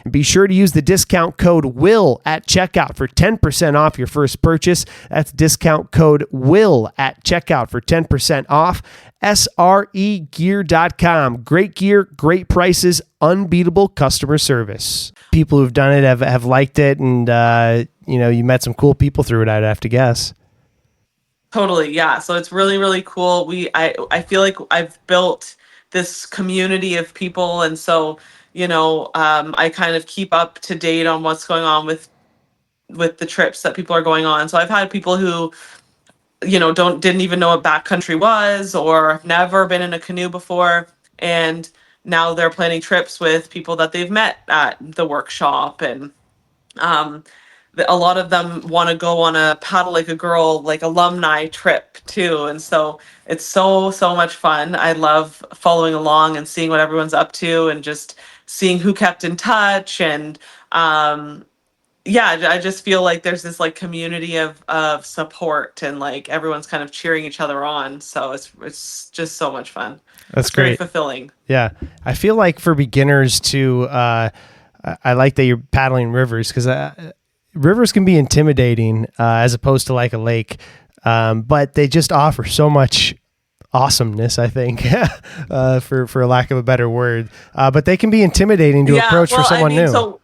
and be sure to use the discount code WILL at checkout for 10% off your first purchase. That's discount code WILL at checkout for 10% off. SREgear.com. Great gear, great prices, unbeatable customer service. People who've done it have liked it, and you met some cool people through it, I'd have to guess. Totally, yeah. So it's really, really cool. I feel like I've built this community of people, and so I kind of keep up to date on what's going on with the trips that people are going on. So I've had people who didn't even know what backcountry was or have never been in a canoe before, and now they're planning trips with people that they've met at the workshop, and a lot of them want to go on a paddle like a girl, like alumni trip too. And so it's so much fun. I love following along and seeing what everyone's up to and just seeing who kept in touch. And I just feel like there's this like community of support, and like everyone's kind of cheering each other on. So it's just so much fun. That's great. Very Fulfilling. Yeah. I feel like for beginners too, I like that you're paddling rivers, because rivers can be intimidating as opposed to like a lake, but they just offer so much awesomeness, I think, for lack of a better word. But they can be intimidating to approach for someone new.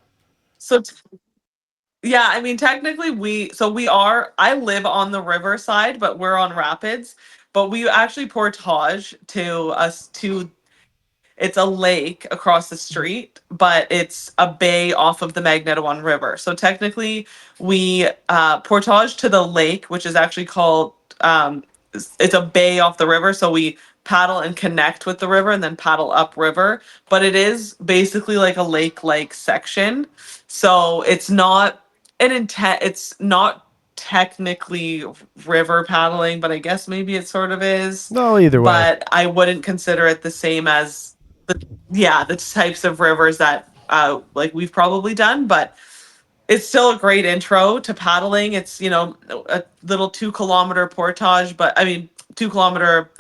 Technically I live on the river side, but we're on rapids, but we actually portage to it's a lake across the street, but it's a bay off of the Magnetawan River. So technically we portage to the lake, which is actually called, it's a bay off the river. So we paddle and connect with the river and then paddle upriver, but it is basically like a lake-like section. So it's not it's not technically river paddling, but I guess maybe it sort of is. No, either way. But I wouldn't consider it the same as the types of rivers that like we've probably done, but it's still a great intro to paddling. It's a little 2-kilometer portage, but I mean 2-kilometer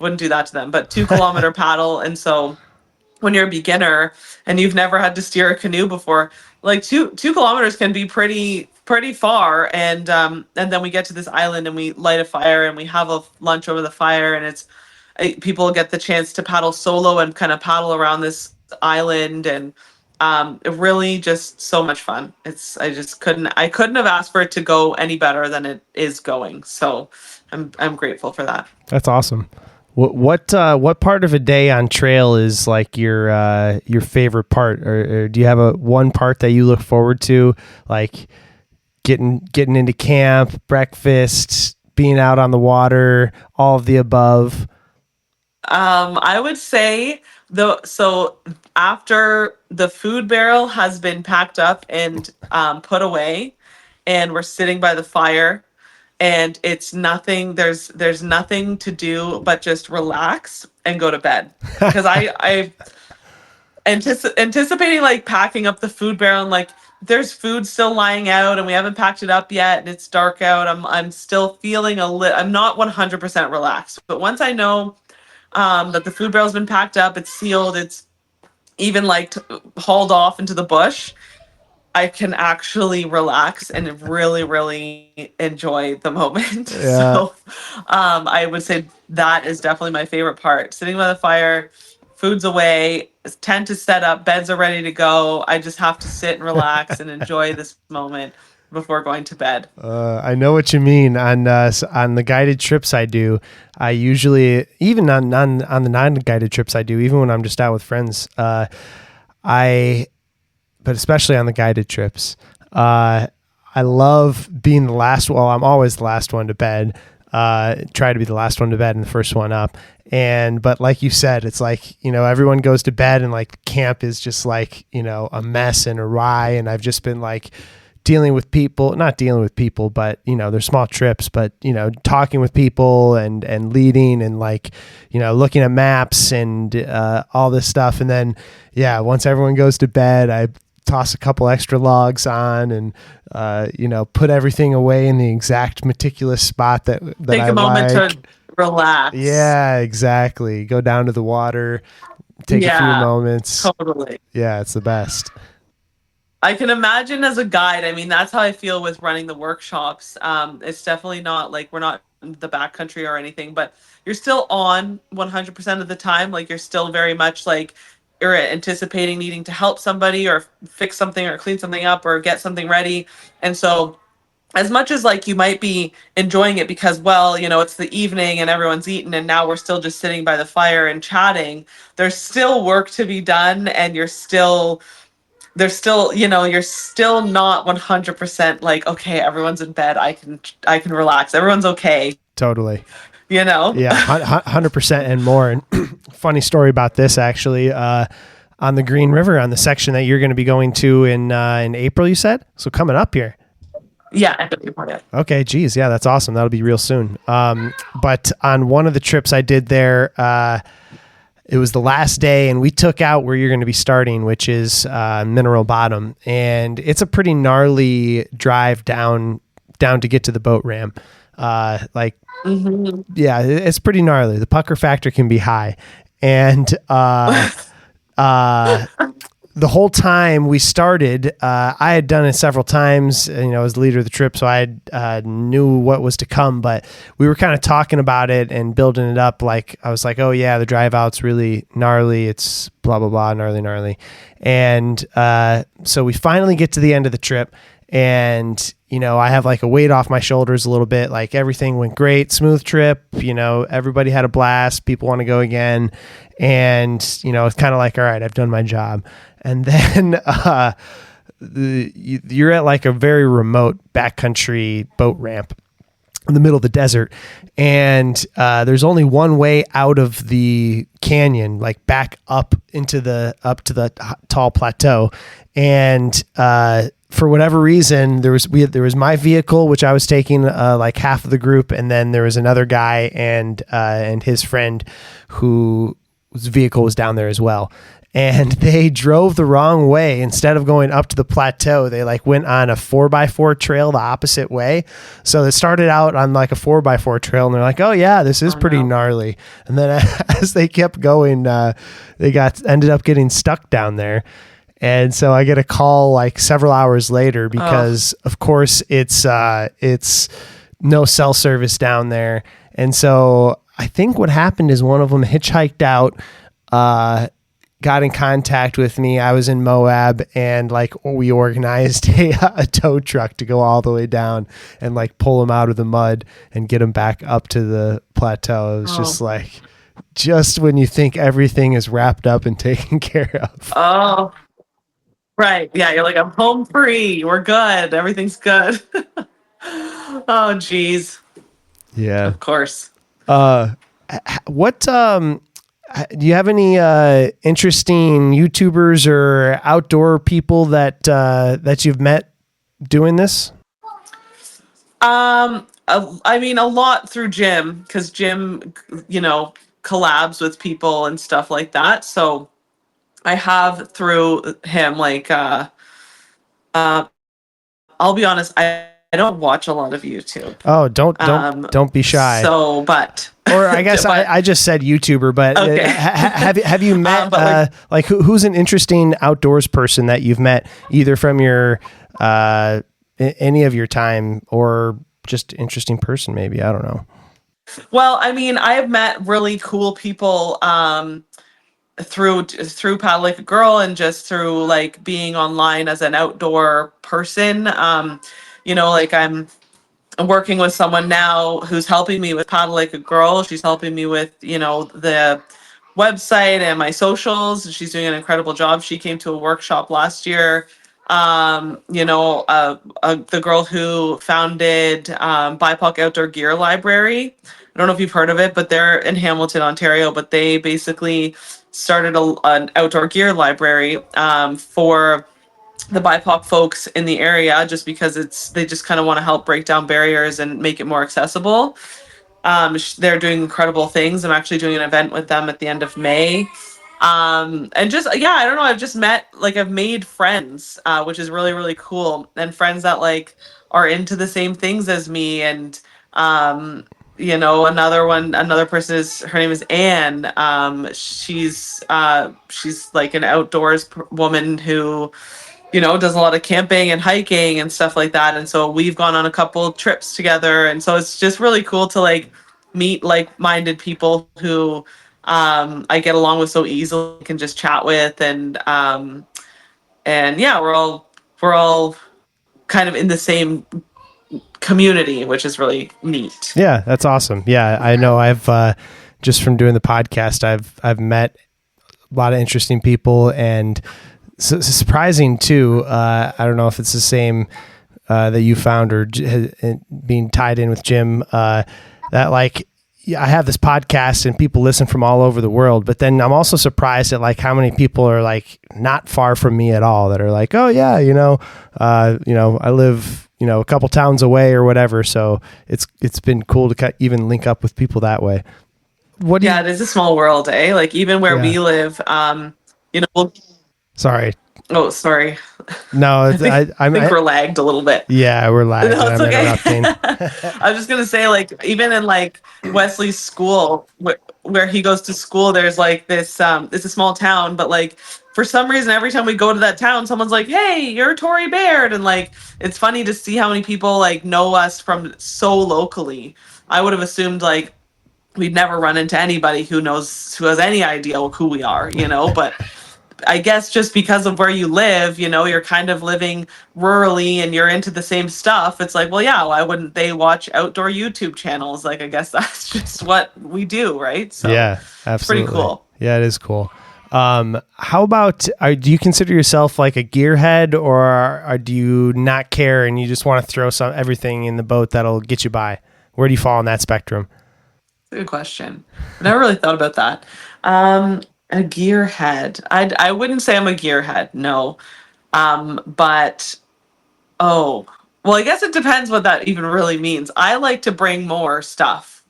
wouldn't do that to them, but 2-kilometer paddle. And so when you're a beginner and you've never had to steer a canoe before, like 2 kilometers can be pretty far. And then we get to this island and we light a fire and we have a lunch over the fire, and people get the chance to paddle solo and kind of paddle around this island, and it really just so much fun. I couldn't have asked for it to go any better than it is going. So I'm grateful for that. That's awesome. What part of a day on trail is like your favorite part, or do you have one part that you look forward to, like getting into camp, breakfast, being out on the water, all of the above? I would say so after the food barrel has been packed up and put away, and we're sitting by the fire, and it's nothing. There's nothing to do but just relax and go to bed, because I anticipating like packing up the food barrel, and like there's food still lying out and we haven't packed it up yet and it's dark out. I'm still feeling I'm not 100% relaxed, but once I know that the food barrel's been packed up, it's sealed, it's even like hauled off into the bush, I can actually relax and really, really enjoy the moment. Yeah. So I would say that is definitely my favorite part. Sitting by the fire, food's away, tent is set up, beds are ready to go. I just have to sit and relax and enjoy this moment. before going to bed. I know what you mean. On the guided trips I do, I usually, even on the non-guided trips I do, even when I'm just out with friends, but especially on the guided trips, I love being the last. Well, I'm always the last one to bed. Try to be the last one to bed and the first one up. But like you said, it's like, everyone goes to bed and like camp is just like, a mess and awry. And I've just been like not dealing with people, but, they're small trips, but, talking with people and leading and like, looking at maps and all this stuff. And then, once everyone goes to bed, I toss a couple extra logs on and, put everything away in the exact meticulous spot that Take I a moment like. to relax. Yeah, exactly. Go down to the water, take a few moments. Totally. Yeah, it's the best. I can imagine as a guide. I mean, that's how I feel with running the workshops. It's definitely not like we're not in the backcountry or anything, but you're still on 100% of the time. Like you're still very much like you're anticipating needing to help somebody or fix something or clean something up or get something ready. And so as much as like you might be enjoying it because, well, it's the evening and everyone's eaten and now we're still just sitting by the fire and chatting, there's still work to be done and you're still not 100% like, okay, everyone's in bed. I can relax. Everyone's okay. Totally. Yeah, 100% and more. And funny story about this actually, on the Green River, on the section that you're going to be going to in April, you said? So coming up here. Yeah. End of April, yeah. Okay. Geez. Yeah, that's awesome. That'll be real soon. But on one of the trips I did there, it was the last day and we took out where you're going to be starting, which is Mineral Bottom. And it's a pretty gnarly drive down to get to the boat ramp. Yeah, it's pretty gnarly. The pucker factor can be high. And the whole time we started, I had done it several times, as the leader of the trip, so I knew what was to come, but we were kind of talking about it and building it up. Like, I was like, oh yeah, the drive out's really gnarly. It's blah, blah, blah, gnarly. And so we finally get to the end of the trip and, I have like a weight off my shoulders a little bit, like everything went great, smooth trip, everybody had a blast, people want to go again. And, it's kind of like, all right, I've done my job. And then you're at like a very remote backcountry boat ramp in the middle of the desert. And there's only one way out of the canyon, like back up to the tall plateau. And for whatever reason, there was my vehicle, which I was taking like half of the group, and then there was another guy and his friend whose vehicle was down there as well. And they drove the wrong way. Instead of going up to the plateau, they like went on a 4x4 trail the opposite way. So they started out on like a 4x4 trail and they're like, oh yeah, this is pretty gnarly. And then as they kept going, they ended up getting stuck down there. And so I get a call like several hours later because of course it's no cell service down there. And so I think what happened is one of them hitchhiked out, got in contact with me. I was in Moab and like we organized a tow truck to go all the way down and like pull them out of the mud and get them back up to the plateau. It was just like, just when you think everything is wrapped up and taken care of. Oh, right. Yeah. You're like, I'm home free. We're good. Everything's good. Oh, geez. Yeah. Of course. What, do you have any interesting YouTubers or outdoor people that you've met doing this? I mean, a lot through Jim, because Jim, collabs with people and stuff like that. So I have through him, like, I'll be honest, I don't watch a lot of YouTube. Oh, don't be shy. So, but. Or I guess I just said YouTuber, but okay. have you met like who's an interesting outdoors person that you've met either from your any of your time or just interesting person maybe, I don't know. Well, I mean, I have met really cool people through Paddle Like a Girl and just through like being online as an outdoor person. like I'm working with someone now who's helping me with Paddle Like a Girl. She's helping me with, the website and my socials. And she's doing an incredible job. She came to a workshop last year. The girl who founded BIPOC Outdoor Gear Library. I don't know if you've heard of it, but they're in Hamilton, Ontario. But they basically started an outdoor gear library for the BIPOC folks in the area, just because they just kind of want to help break down barriers and make it more accessible. They're doing incredible things. I'm actually doing an event with them at the end of May. And just, yeah, I don't know. I've made friends, which is really, really cool. And friends that are into the same things as me. And, another person her name is Anne. She's like an outdoors woman who, does a lot of camping and hiking and stuff like that. And so we've gone on a couple trips together. And so it's just really cool to meet like-minded people who I get along with so easily, can just chat with. And yeah, we're all kind of in the same community, which is really neat. Yeah, that's awesome. Yeah, I know I've just from doing the podcast, I've met a lot of interesting people, and so it's surprising too. I don't know if it's the same that you found or being tied in with Jim. That I have this podcast and people listen from all over the world, but then I'm also surprised at how many people are not far from me at all that are oh yeah, I live a couple towns away or whatever. So it's been cool to even link up with people that way. It is a small world, eh? Even where we live, Sorry. Oh, sorry. No, I think we're lagged a little bit. Yeah, we're lagged. No, it's I'm okay. interrupting. I was just gonna say, even in Wesley's school, where he goes to school, there's this. It's a small town, but for some reason, every time we go to that town, someone's like, "Hey, you're Tori Baird," and it's funny to see how many people know us from so locally. I would have assumed we'd never run into anybody who has any idea who we are, but. I guess just because of where you live, you're kind of living rurally and you're into the same stuff. It's well, yeah, why wouldn't they watch outdoor YouTube channels? I guess that's just what we do, right? So yeah, absolutely. It's pretty cool. Yeah, it is cool. How about, do you consider yourself a gearhead, or do you not care and you just want to throw everything in the boat that'll get you by? Where do you fall on that spectrum? That's a good question. I never really thought about that. A gearhead. I wouldn't say I'm a gearhead, no. But I guess it depends what that even really means. I like to bring more stuff.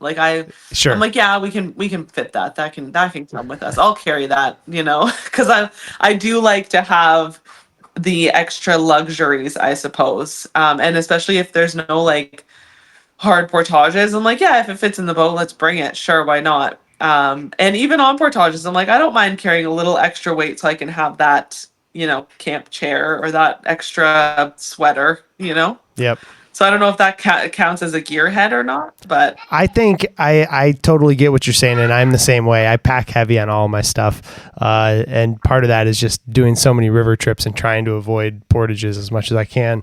Sure. I'm yeah, we can fit that. That can come with us. I'll carry that, because I do like to have the extra luxuries, I suppose. And especially if there's no hard portages, I'm yeah, if it fits in the boat, let's bring it. Sure, why not? And even on portages, I'm I don't mind carrying a little extra weight so I can have that, camp chair or that extra sweater, Yep. So I don't know if that counts as a gearhead or not, but I think I totally get what you're saying, and I'm the same way. I pack heavy on all my stuff, and part of that is just doing so many river trips and trying to avoid portages as much as I can.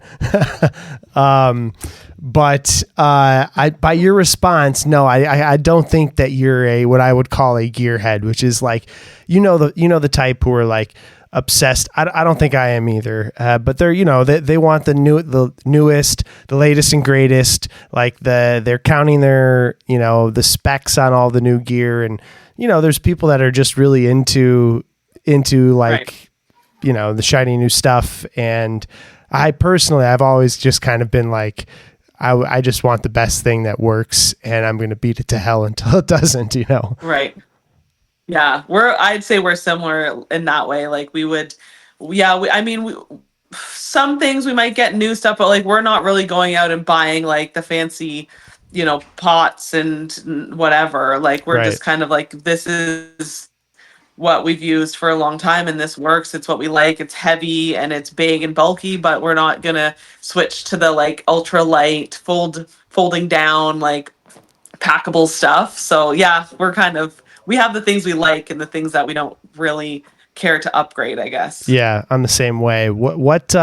But by your response, no, I don't think that you're what I would call a gearhead, which is the type who are obsessed. I don't think I am either. But they're they want the newest, the latest and greatest. They're counting their the specs on all the new gear, and there's people that are just really into right. The shiny new stuff. And I personally, I've always just kind of been I just want the best thing that works, and I'm going to beat it to hell until it doesn't, Right. Yeah. I'd say we're similar in that way. Some things we might get new stuff, but we're not really going out and buying the fancy, pots and whatever. We're Right. just kind of this is what we've used for a long time and this works. It's what we like. It's heavy and it's big and bulky, but we're not gonna switch to the ultra light folding down packable stuff. So yeah, we have the things we like and the things that we don't really care to upgrade, I guess. Yeah, I'm the same way. What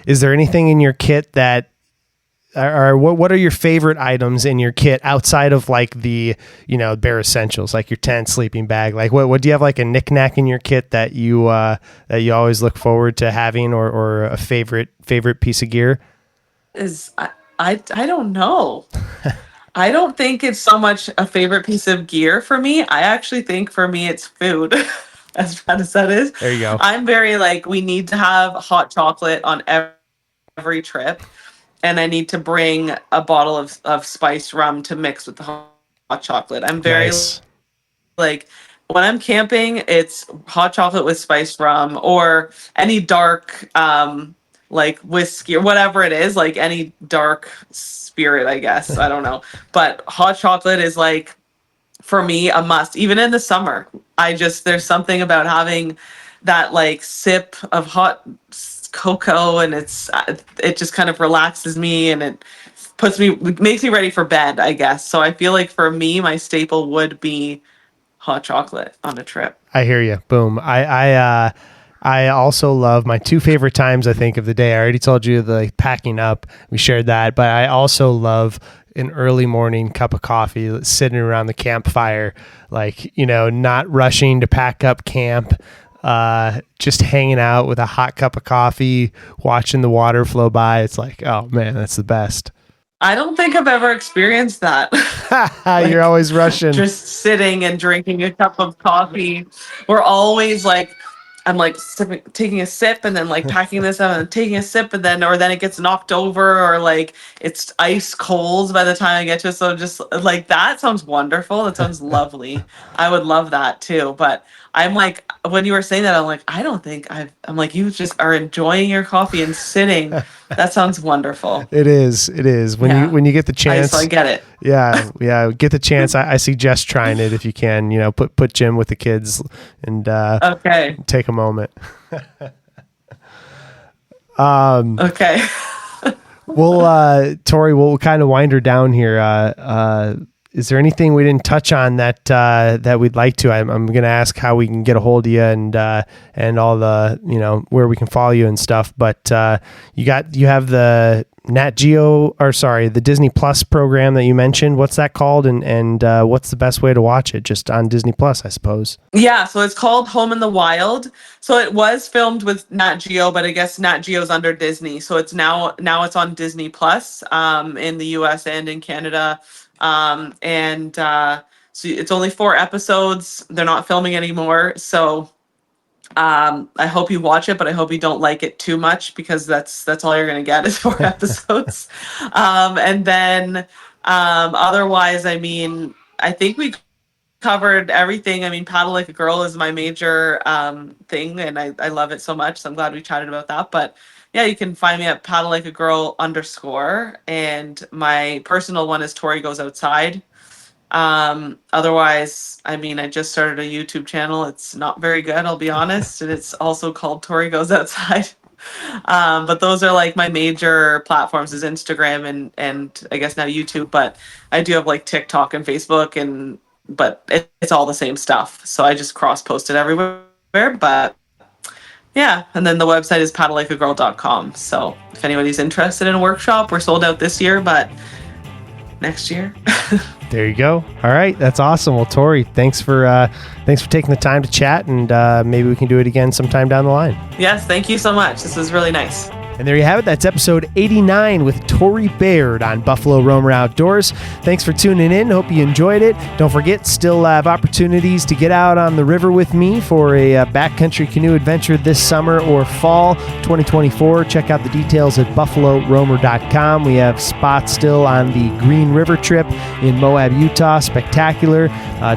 is there anything in your kit that or what are your favorite items in your kit outside of like the, bare essentials, like your tent, sleeping bag? Like what do you have, like a knickknack in your kit that you always look forward to having, or a favorite piece of gear? I don't know. I don't think it's so much a favorite piece of gear for me. I actually think for me it's food. As bad as that is. There you go. I'm very we need to have hot chocolate on every trip. And I need to bring a bottle of spiced rum to mix with the hot chocolate. I'm very Nice. when I'm camping, it's hot chocolate with spiced rum, or any dark whiskey or whatever it is, like any dark spirit, I guess. I don't know. But hot chocolate is for me a must, even in the summer. There's something about having that sip of hot cocoa, and it just kind of relaxes me, and it makes me ready for bed, I guess. So I feel like for me, my staple would be hot chocolate on a trip. I hear you. Boom. I also love my two favorite times, I think, of the day. I already told you the packing up. We shared that, but I also love an early morning cup of coffee, sitting around the campfire, not rushing to pack up camp, just hanging out with a hot cup of coffee, watching the water flow by. It's like, oh man, that's the best. I don't think I've ever experienced that. You're always rushing. Just sitting and drinking a cup of coffee. We're always I'm taking a sip and then packing this up and taking a sip, and then it gets knocked over, or it's ice cold by the time I get to it. So just that sounds wonderful. That sounds lovely. I would love that too. But I'm when you were saying that, I don't think I'm you just are enjoying your coffee and sitting. That sounds wonderful. It is. When you get the chance. I get it. Yeah. Get the chance. I suggest trying it if you can. Put Jim with the kids and okay. Take a moment. Okay. Well, Tori, we'll kind of wind her down here. Is there anything we didn't touch on that we'd like to? I'm going to ask how we can get a hold of you and all the, where we can follow you and stuff. But you have the the Disney Plus program that you mentioned. What's that called? And what's the best way to watch it? Just on Disney Plus, I suppose. Yeah, so it's called Home in the Wild. So it was filmed with Nat Geo, but I guess Nat Geo's under Disney. So it's now it's on Disney Plus in the US and in Canada. So it's only 4 episodes. They're not filming anymore. So I hope you watch it, but I hope you don't like it too much, because that's all you're going to get is 4 episodes. And then otherwise, I think we covered everything. Paddle Like a Girl is my major thing, and I love it so much. So I'm glad we chatted about that. But yeah, you can find me at Paddle Like a Girl _, and my personal one is Tori Goes Outside. Otherwise, I just started a YouTube channel. It's not very good, I'll be honest, and it's also called Tori Goes Outside. But those are my major platforms, is Instagram and I guess now YouTube. But I do have TikTok and Facebook, but it's all the same stuff. So I just cross post it everywhere. But yeah, and then the website is paddlelikeagirl.com. So if anybody's interested in a workshop, we're sold out this year, but next year. There you go. All right, that's awesome. Well, Tori, thanks for taking the time to chat, and maybe we can do it again sometime down the line. Yes, thank you so much. This was really nice. And there you have it. That's episode 89 with Tori Baird on Buffalo Roamer Outdoors. Thanks for tuning in. Hope you enjoyed it. Don't forget, still have opportunities to get out on the river with me for a backcountry canoe adventure this summer or fall 2024. Check out the details at buffaloroamer.com. We have spots still on the Green River trip in Moab, Utah. Spectacular.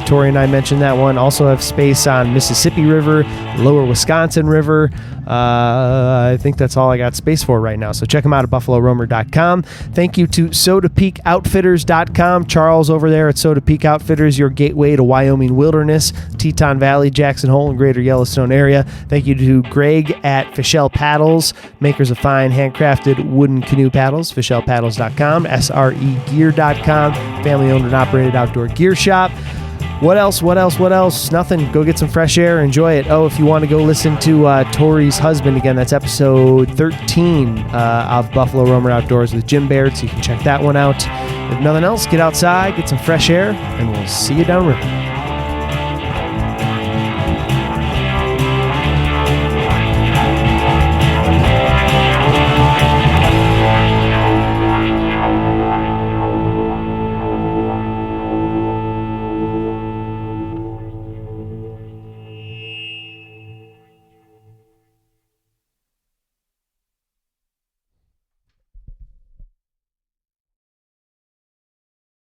Tori and I mentioned that one. Also have space on Mississippi River, Lower Wisconsin River. I think that's all I got space for right now. So check them out at buffaloroamer.com. Thank you to SodaPeakOutfitters.com. Charles over there at Soda Peak Outfitters, your gateway to Wyoming wilderness, Teton Valley, Jackson Hole, and Greater Yellowstone area. Thank you to Greg at Fischel Paddles, makers of fine handcrafted wooden canoe paddles, FischelPaddles.com, SREgear.com, family owned and operated outdoor gear shop. What else? Nothing. Go get some fresh air. Enjoy it. Oh, if you want to go listen to Tori's husband again, that's episode 13 of Buffalo Roamer Outdoors with Jim Baird, so you can check that one out. If nothing else, get outside, get some fresh air, and we'll see you downriver.